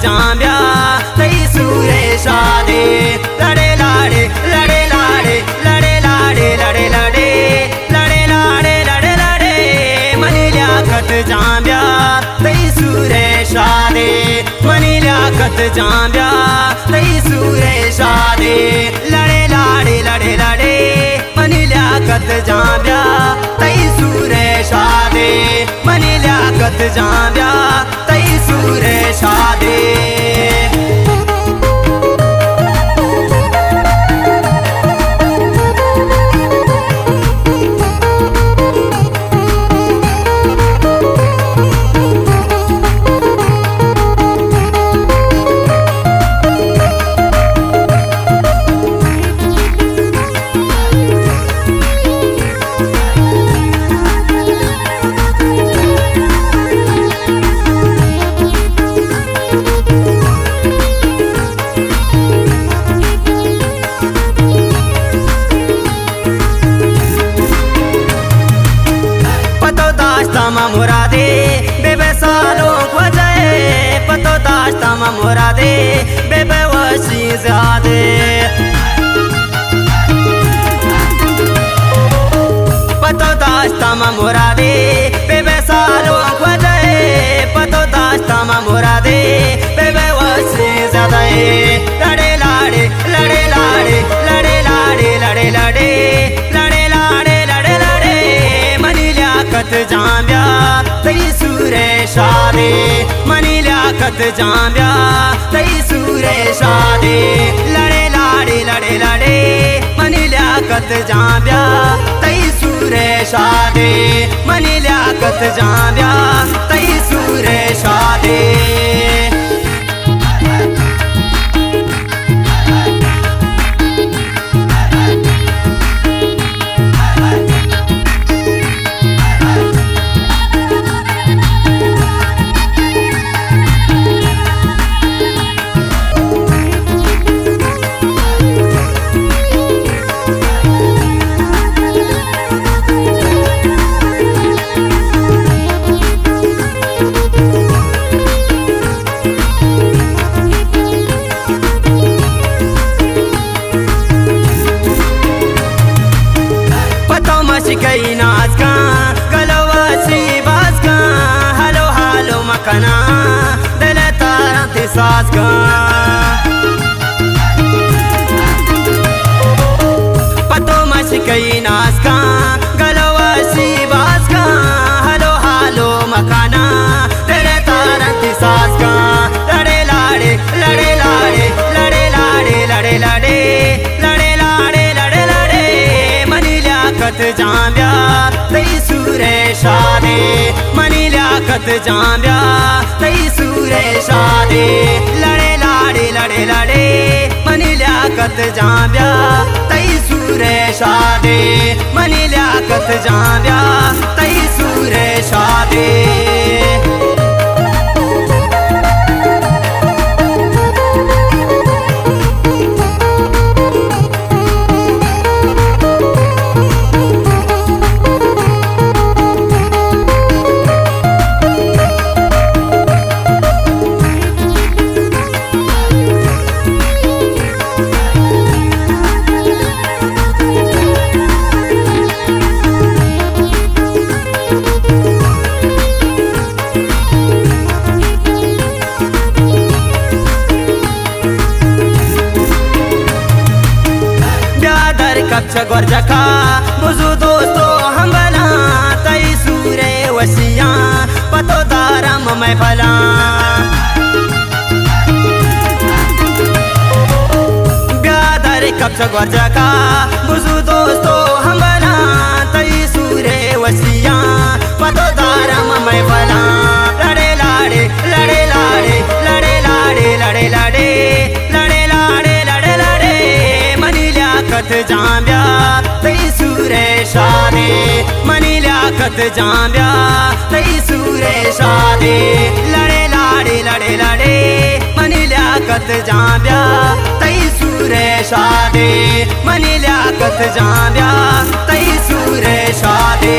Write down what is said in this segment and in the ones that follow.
जाम्या तई सुरेशा दे लड़े लाड़े लड़े लाड़े लड़े लाड़े लड़े लाड़े लड़े लाड़े लड़े लाड़े मनी लियाकत जाम्या तई सुरेशा दे मनी लियाकत जाम्या तई सुरेशा दे लड़े लाड़े लड़े लाड़े मनी लियाकत जाम्या तई सुरेशा दे मनी लियाकत जाम्या तई सुरेशा दे दास्तामा मुरादे बेबे सालों वजह पतो दास्तामा मुरादे बेबे वसी ज़्यादे पतो दास्तामा मुरादे बेबे सालों वजह पतो दास्तामा मुरादे बेबे वसी ज़्यादा लड़े लाड़े लड़े लाड़े लड़े लाड़े लड़े लाड़े लड़े लाड़े लड़े लाड़े मनी लियाकत जाम्या तई सुरेशा दे मनी लियाकत जाम्या तई सुरेशा दे लड़े लाड़े लड़े लाड़े मनी लियाकत जाम्या तई सुरेशा दे मनी लियाकत जाम्या तई सुरेशा दे कई नाच का गलवासी बाज का हालो हालो मकना दिल तारा ते साज का पतो मच कई नाच का गलवासी बाज का हालो हालो मकाना दिल तारा ते साज का लड़े लाड़े लड़े लाड़े लड़े लाड़े लड़े लाड़े लड़े लाड़े लड़े लाड़े मनी लियाकत जाम्या तई सुरेशा दे मनी लियाकत जाम्या तई सुरेशा दे लड़े लाड़े लड़े लाड़े मनी लियाकत जाम्या तई सुरेशा दे मनी लियाकत जाम्या तई सुरेशा दे कच्छ गोरजका बुजु दोस्तों हम बना तई सूरे वसिया पतो दारम मैं फला ब्यादर कच्छ गोरजका बुजु दोस्तों हम बना तई सूरे वसिया पतो दारम मैं फला लड़े लाड़े लड़े लाड़े लड़े लाड़े लड़े लाड़े लड़े लाड़े लड़े लाड़े मनी लियाकत जाम्या तई सुरेशा दे मनी लियाकत जाम्या तई सुरेशा दे लड़े लाड़े लड़े लाड़े मनी लियाकत जाम्या तई सुरेशा दे मनी लियाकत जाम्या तई सुरेशा दे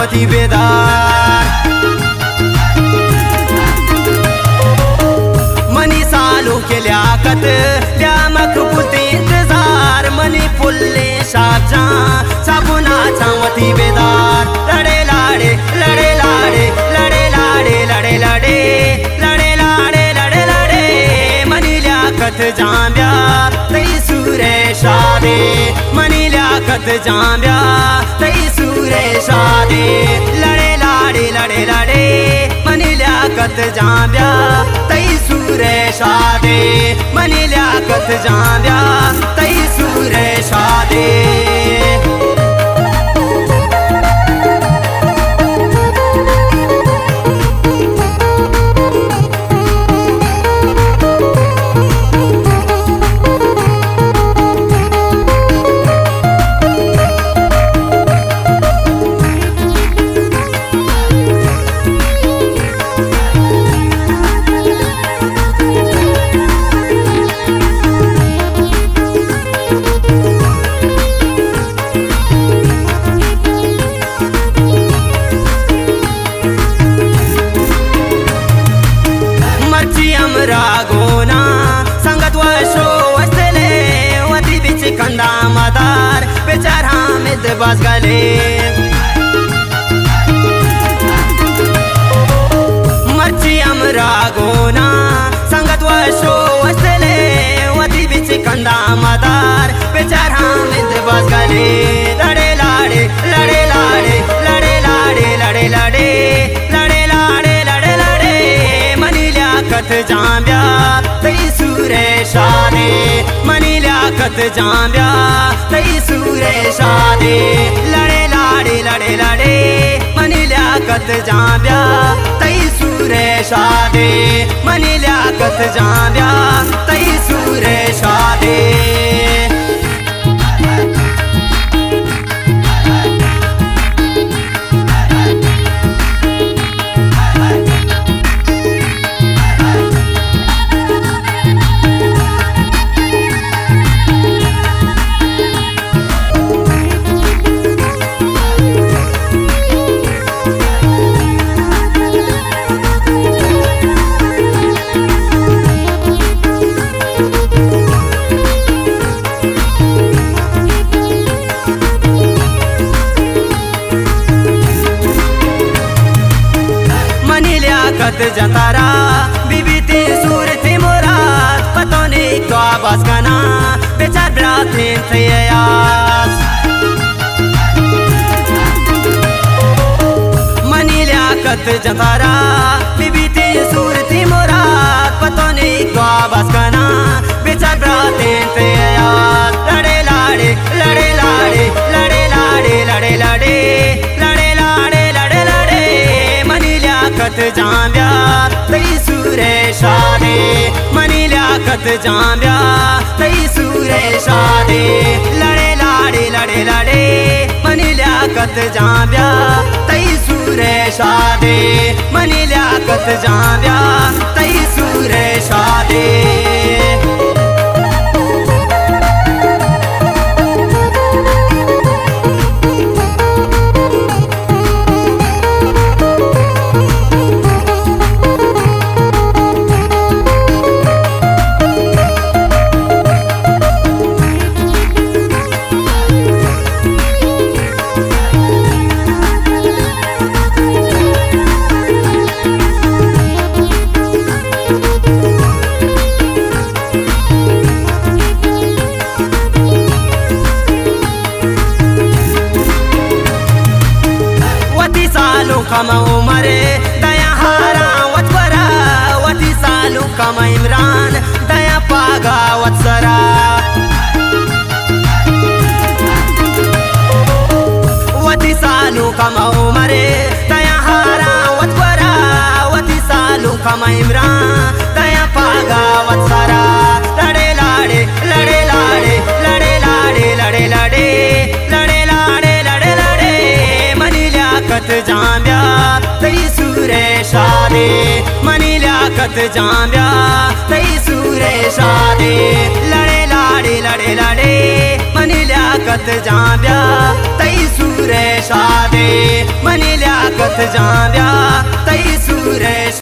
वती बेदार मनी सालों के लियाकत त्या मकबूल इंतजार मनी फुल्ले शाजा साबुना चावती बेदार लड़े लाड़े लड़े लाड़े लड़े लाड़े लड़े लाड़े लड़े लाड़े लड़े लाड़े मनी लियाकत जाम्या तई सूरे शादे मनी लियाकत जाम्या तई सूरे शादे लड़े लाड़े लड़े लाड़े मनी लियाकत जाम्या तई सूरे शादे मनी लियाकत जाम्या तई सूरे शादे रागोना संगत वशो वस्तले वती बिच कंदा मदार बेचारा मिद बस गले मर्ची हम रागोना संगत वशो वस्तले वती बिच कंदा मदार बेचारा मिद बस गले लड़े लाड़े लड़े लाड़े लड़े लाड़े लड़े लाड़े लड़े लाड़े लड़े लाड़े मनी लियाकत जाम्या तई सूरे शादे मनी लियाकत जाम्या तई सूरे शादे लड़े लाड़े लड़े लाड़े मनी लियाकत जाम्या तई सूरे शादे मनी लियाकत जाम्या तई सूरे शादे लियाकत जतारा बीबी ती सूर थी मुराद पतो नहीं तो आवाज गाना बेचार ब्रात थे यास मनी लियाकत जतारा बीबी ती सूर थी मुराद पतो नहीं तो आवाज गाना बेचार ब्रात थे यास लड़े लाड़े लड़े लाड़े लड़े लाड़े लड़े लाड़े लड़े लाड़े लड़े लाड़े मनी लियाकत जाम्या तई सूरे शादे मनी लियाकत जाम्या तई सूरे शादे लड़े लाड़े लड़े लाड़े मनी लियाकत जाम्या तई सूरे शादे मनी लियाकत जाम्या तई सूरे शादे कमा उमरे दया हारा वत्वरा वती सालू कमा इमरान दया पागा वत्सरा वती सालू कमा उमरे दया हारा वत्वरा वती सालू कमा इमरान दया पागा वत्सरा लड़े लाड़े लड़े लाड़े लड़े लाड़े लड़े लाड़े लड़े लाड़े लड़े लाड़े मनी लियाकत जाम्या तई सूरे शादे मनी लियाकत जाम्या तई सूरे शादे लड़े लाड़े लड़े लाड़े मनी लियाकत जाम्या तई सूरे शादे मनी कथ जाव्या तई सुरेश